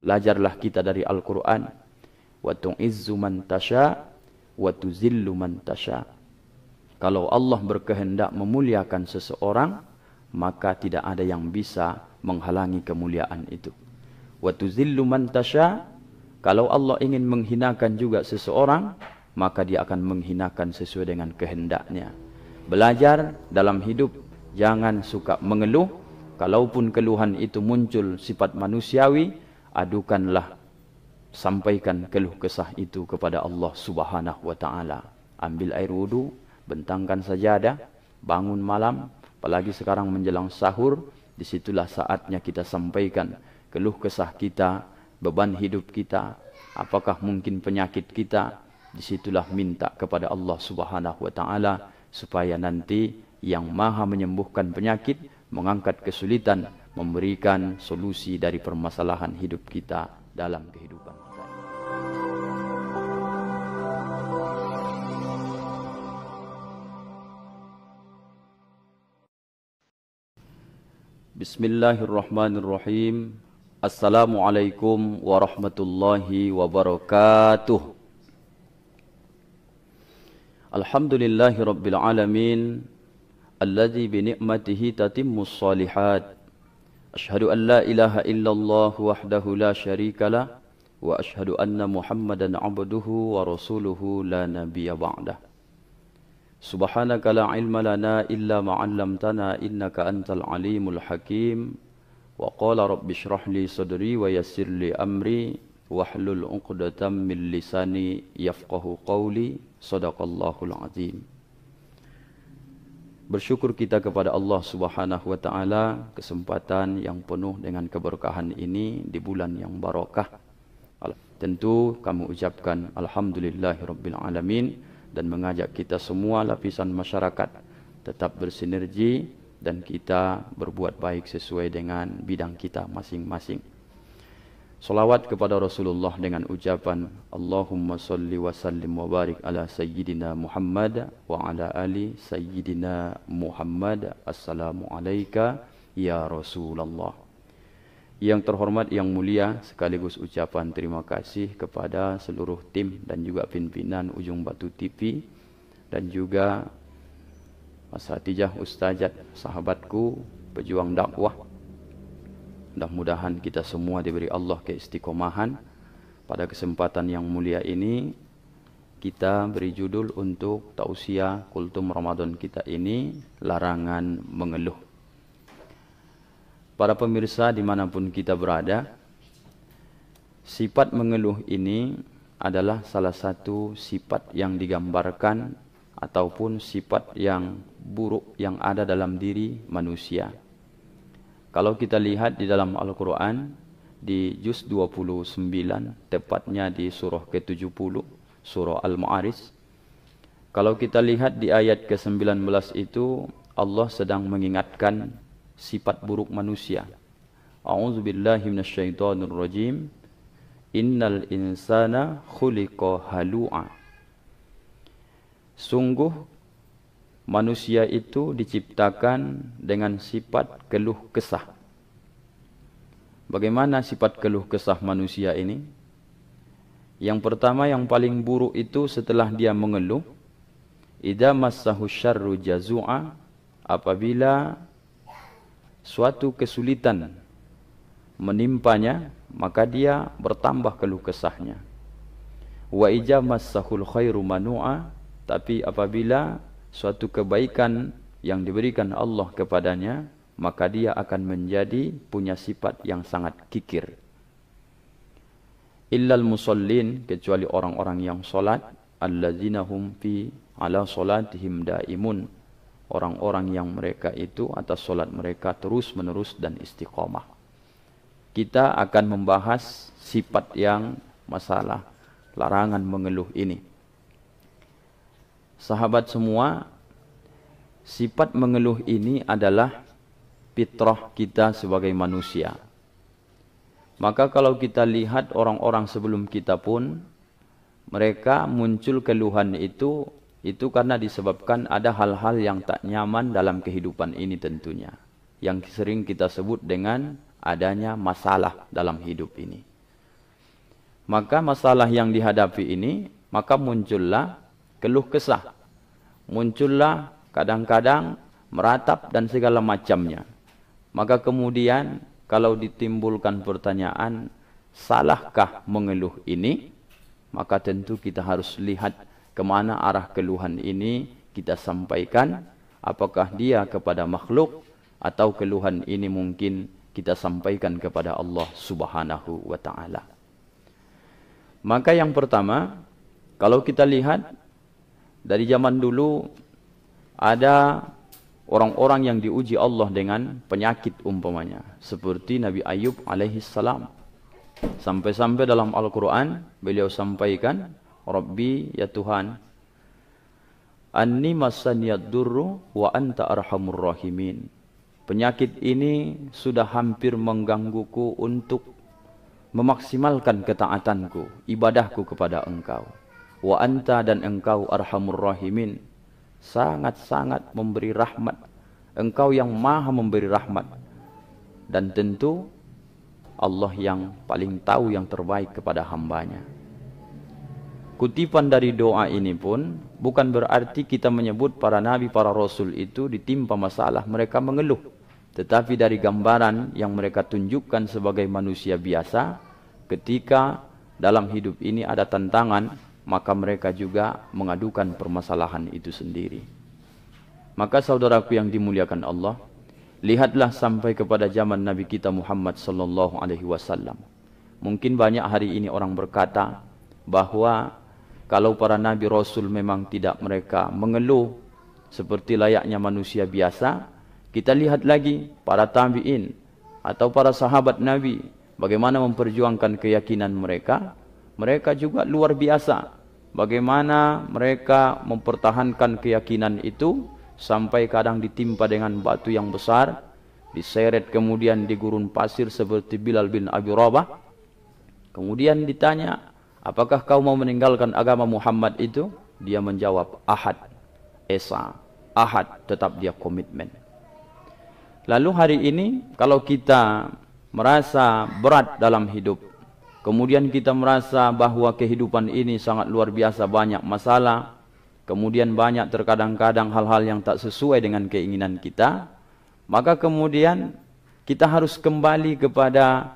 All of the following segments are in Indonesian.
Belajarlah kita dari Al-Quran. Wa tu'izzu man tasha wa tuzillu man tasha. Kalau Allah berkehendak memuliakan seseorang, maka tidak ada yang bisa menghalangi kemuliaan itu. Wa tuzillu man tasha. Kalau Allah ingin menghinakan juga seseorang, maka dia akan menghinakan sesuai dengan kehendaknya. Belajar dalam hidup, jangan suka mengeluh. Kalaupun keluhan itu muncul sifat manusiawi, adukanlah, sampaikan keluh kesah itu kepada Allah Subhanahu wa ta'ala. Ambil air wudu, bentangkan sajadah, bangun malam, apalagi sekarang menjelang sahur, disitulah saatnya kita sampaikan keluh kesah kita, beban hidup kita, apakah mungkin penyakit kita. Disitulah minta kepada Allah Subhanahu wa ta'ala, supaya nanti yang maha menyembuhkan penyakit, mengangkat kesulitan, memberikan solusi dari permasalahan hidup kita dalam kehidupan kita. Bismillahirrahmanirrahim. Assalamualaikum warahmatullahi wabarakatuh. Alhamdulillahi rabbil alamin, alladzi bi ni'matihi tatimmus shalihat. Asyhadu an la ilaha illallah wahdahu la syarikalah, wa asyhadu anna Muhammadan abduhu wa rasuluhu la nabiyya ba'dah. Subhanaka la ilma lana illa ma 'allamtana innaka antal alimul hakim. Wa qala rabbi shrah li sadri wa yassir li amri wahlul 'uqdatam min lisani yafqahu qawli. Shadaqallahul azim. Bersyukur kita kepada Allah Subhanahu wa ta'ala kesempatan yang penuh dengan keberkahan ini di bulan yang barakah. Tentu kami ucapkan alhamdulillahirabbil alamin dan mengajak kita semua lapisan masyarakat tetap bersinergi dan kita berbuat baik sesuai dengan bidang kita masing-masing. Salawat kepada Rasulullah dengan ucapan Allahumma salli wa sallim wa barik ala sayyidina Muhammad wa ala ali sayyidina Muhammad. Assalamu alayka ya Rasulullah. Yang terhormat, yang mulia, sekaligus ucapan terima kasih kepada seluruh tim dan juga pimpinan Ujung Batu TV dan juga asatijah, ustazat, sahabatku, pejuang dakwah. Mudah-mudahan kita semua diberi Allah keistiqomahan. Pada kesempatan yang mulia ini, kita beri judul untuk tausiah kultum Ramadan kita ini, larangan mengeluh. Para pemirsa dimanapun kita berada, sifat mengeluh ini adalah salah satu sifat yang digambarkan ataupun sifat yang buruk yang ada dalam diri manusia. Kalau kita lihat di dalam Al-Quran, di juz 29, tepatnya di surah ke-70, surah Al-Ma'arij. Kalau kita lihat di ayat ke-19 itu, Allah sedang mengingatkan sifat buruk manusia. A'udzubillahi minasyaitonirrajim. Innal insana khuliqa halu'a. Sungguh manusia itu diciptakan dengan sifat keluh kesah. Bagaimana sifat keluh kesah manusia ini? Yang pertama, yang paling buruk itu setelah dia mengeluh, idza massahu syarru jazu'a, apabila suatu kesulitan menimpanya, maka dia bertambah keluh kesahnya. Wa idza massahul khairu manu'a, tapi apabila suatu kebaikan yang diberikan Allah kepadanya, maka dia akan menjadi punya sifat yang sangat kikir. Illal musallin, kecuali orang-orang yang solat, alladzina hum fi ala solatihim daimun, orang-orang yang mereka itu atas solat mereka terus menerus dan istiqamah. Kita akan membahas sifat yang masalah larangan mengeluh ini. Sahabat semua, sifat mengeluh ini adalah fitrah kita sebagai manusia. Maka kalau kita lihat orang-orang sebelum kita pun, mereka muncul keluhan itu karena disebabkan ada hal-hal yang tak nyaman dalam kehidupan ini tentunya. Yang sering kita sebut dengan adanya masalah dalam hidup ini. Maka masalah yang dihadapi ini, maka muncullah keluh kesah. Muncullah kadang-kadang meratap dan segala macamnya. Maka kemudian kalau ditimbulkan pertanyaan, salahkah mengeluh ini? Maka tentu kita harus lihat kemana arah keluhan ini kita sampaikan. Apakah dia kepada makhluk atau keluhan ini mungkin kita sampaikan kepada Allah Subhanahu wa ta'ala. Maka yang pertama, kalau kita lihat dari zaman dulu ada orang-orang yang diuji Allah dengan penyakit umpamanya, seperti Nabi Ayub alaihi salam. Sampai-sampai dalam Al-Quran beliau sampaikan, Rabbi, ya Tuhan, anni massaniyad durru wa anta arhamur rahimin. Penyakit ini sudah hampir menggangguku untuk memaksimalkan ketaatanku, ibadahku kepada Engkau. Wa anta, dan Engkau arhamur rahimin, sangat-sangat memberi rahmat. Engkau yang maha memberi rahmat. Dan tentu Allah yang paling tahu yang terbaik kepada hambanya. Kutipan dari doa ini pun bukan berarti kita menyebut para nabi, para rasul itu ditimpa masalah mereka mengeluh. Tetapi dari gambaran yang mereka tunjukkan sebagai manusia biasa, ketika dalam hidup ini ada tantangan, maka mereka juga mengadukan permasalahan itu sendiri. Maka saudaraku yang dimuliakan Allah, lihatlah sampai kepada zaman Nabi kita Muhammad sallallahu alaihi wasallam. Mungkin banyak hari ini orang berkata bahwa kalau para nabi rasul memang tidak mereka mengeluh seperti layaknya manusia biasa, kita lihat lagi para tabi'in atau para sahabat Nabi bagaimana memperjuangkan keyakinan mereka. Mereka juga luar biasa. Bagaimana mereka mempertahankan keyakinan itu sampai kadang ditimpa dengan batu yang besar, diseret kemudian di gurun pasir seperti Bilal bin Abi Rabah. Kemudian ditanya, apakah kau mau meninggalkan agama Muhammad itu? Dia menjawab, Ahad, Esa, Ahad, tetap dia komitmen. Lalu hari ini kalau kita merasa berat dalam hidup, kemudian kita merasa bahwa kehidupan ini sangat luar biasa banyak masalah, kemudian banyak terkadang-kadang hal-hal yang tak sesuai dengan keinginan kita, maka kemudian kita harus kembali kepada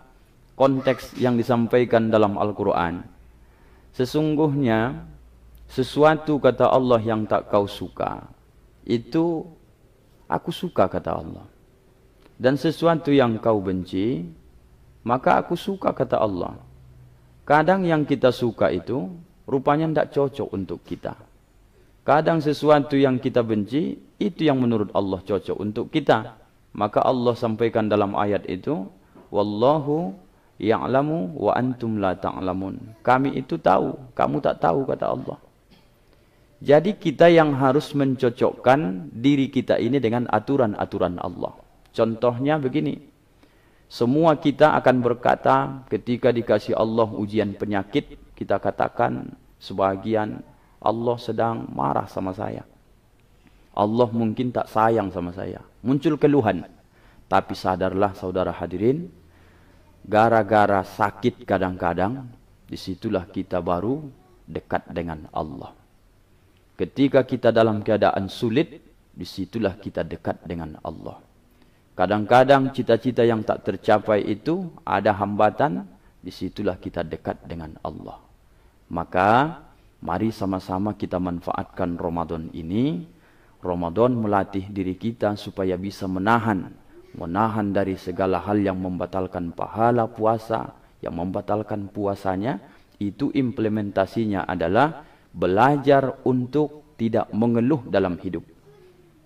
konteks yang disampaikan dalam Al-Quran. Sesungguhnya sesuatu kata Allah yang tak kau suka, itu aku suka kata Allah. Dan sesuatu yang kau benci, maka aku suka kata Allah. Kadang yang kita suka itu rupanya tidak cocok untuk kita. Kadang sesuatu yang kita benci, itu yang menurut Allah cocok untuk kita. Maka Allah sampaikan dalam ayat itu, Wallahu ya'lamu wa antum la ta'lamun. Kami itu tahu, kamu tak tahu kata Allah. Jadi kita yang harus mencocokkan diri kita ini dengan aturan-aturan Allah. Contohnya begini, semua kita akan berkata ketika dikasih Allah ujian penyakit, kita katakan sebagian, Allah sedang marah sama saya. Allah mungkin tak sayang sama saya. Muncul keluhan. Tapi sadarlah saudara hadirin, gara-gara sakit kadang-kadang, disitulah kita baru dekat dengan Allah. Ketika kita dalam keadaan sulit, disitulah kita dekat dengan Allah. Kadang-kadang cita-cita yang tak tercapai itu ada hambatan, disitulah kita dekat dengan Allah. Maka mari sama-sama kita manfaatkan Ramadan ini. Ramadan melatih diri kita supaya bisa menahan dari segala hal yang membatalkan pahala puasa, yang membatalkan puasanya. Itu implementasinya adalah belajar untuk tidak mengeluh dalam hidup.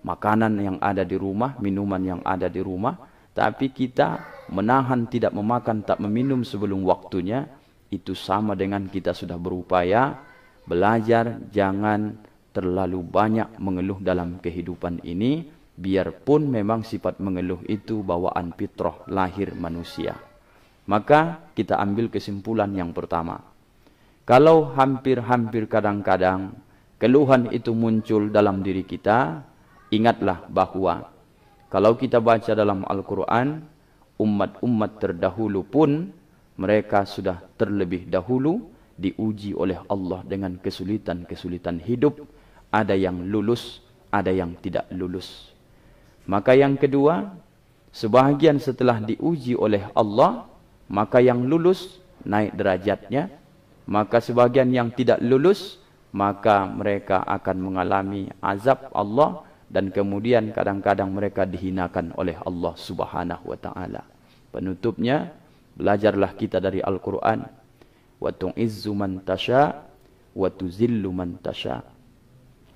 Makanan yang ada di rumah, minuman yang ada di rumah, tapi kita menahan tidak memakan, tak meminum sebelum waktunya, itu sama dengan kita sudah berupaya belajar jangan terlalu banyak mengeluh dalam kehidupan ini, biarpun memang sifat mengeluh itu bawaan fitrah lahir manusia. Maka kita ambil kesimpulan yang pertama. Kalau hampir-hampir kadang-kadang keluhan itu muncul dalam diri kita, ingatlah bahwa kalau kita baca dalam Al-Quran, umat-umat terdahulu pun mereka sudah terlebih dahulu diuji oleh Allah dengan kesulitan-kesulitan hidup. Ada yang lulus, ada yang tidak lulus. Maka yang kedua, sebahagian setelah diuji oleh Allah, maka yang lulus naik derajatnya. Maka sebahagian yang tidak lulus, maka mereka akan mengalami azab Allah. Dan kemudian kadang-kadang mereka dihinakan oleh Allah Subhanahu wa ta'ala. Penutupnya, belajarlah kita dari Al-Quran. Wa tu'izzu man tasha wa tuzillu man tasha.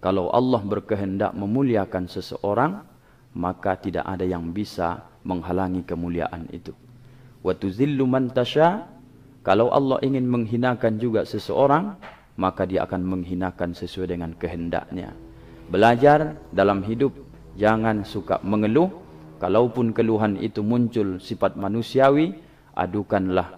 Kalau Allah berkehendak memuliakan seseorang, maka tidak ada yang bisa menghalangi kemuliaan itu. Wa tuzillu man tasha. Kalau Allah ingin menghinakan juga seseorang, maka dia akan menghinakan sesuai dengan kehendaknya. Belajar dalam hidup, jangan suka mengeluh. Kalaupun keluhan itu muncul sifat manusiawi, adukanlah,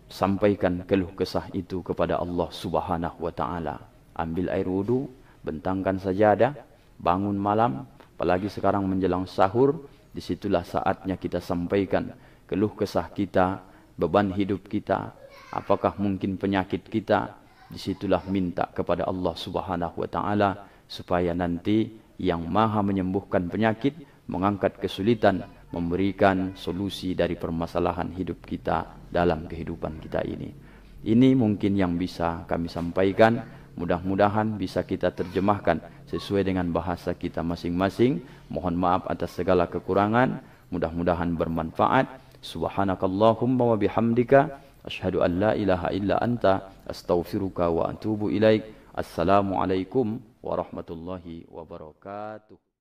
sampaikan keluh kesah itu kepada Allah Subhanahu wa ta'ala. Ambil air wudu, bentangkan sajadah, bangun malam, apalagi sekarang menjelang sahur, disitulah saatnya kita sampaikan keluh kesah kita, beban hidup kita, apakah mungkin penyakit kita. Disitulah minta kepada Allah Subhanahu wa ta'ala, supaya nanti yang maha menyembuhkan penyakit, mengangkat kesulitan, memberikan solusi dari permasalahan hidup kita dalam kehidupan kita ini. Ini mungkin yang bisa kami sampaikan. Mudah-mudahan bisa kita terjemahkan sesuai dengan bahasa kita masing-masing. Mohon maaf atas segala kekurangan. Mudah-mudahan bermanfaat. Subhanakallahumma wa bihamdika asyhadu an la ilaha illa anta astaghfiruka wa atubu ilaik. Assalamualaikum warahmatullahi wabarakatuh.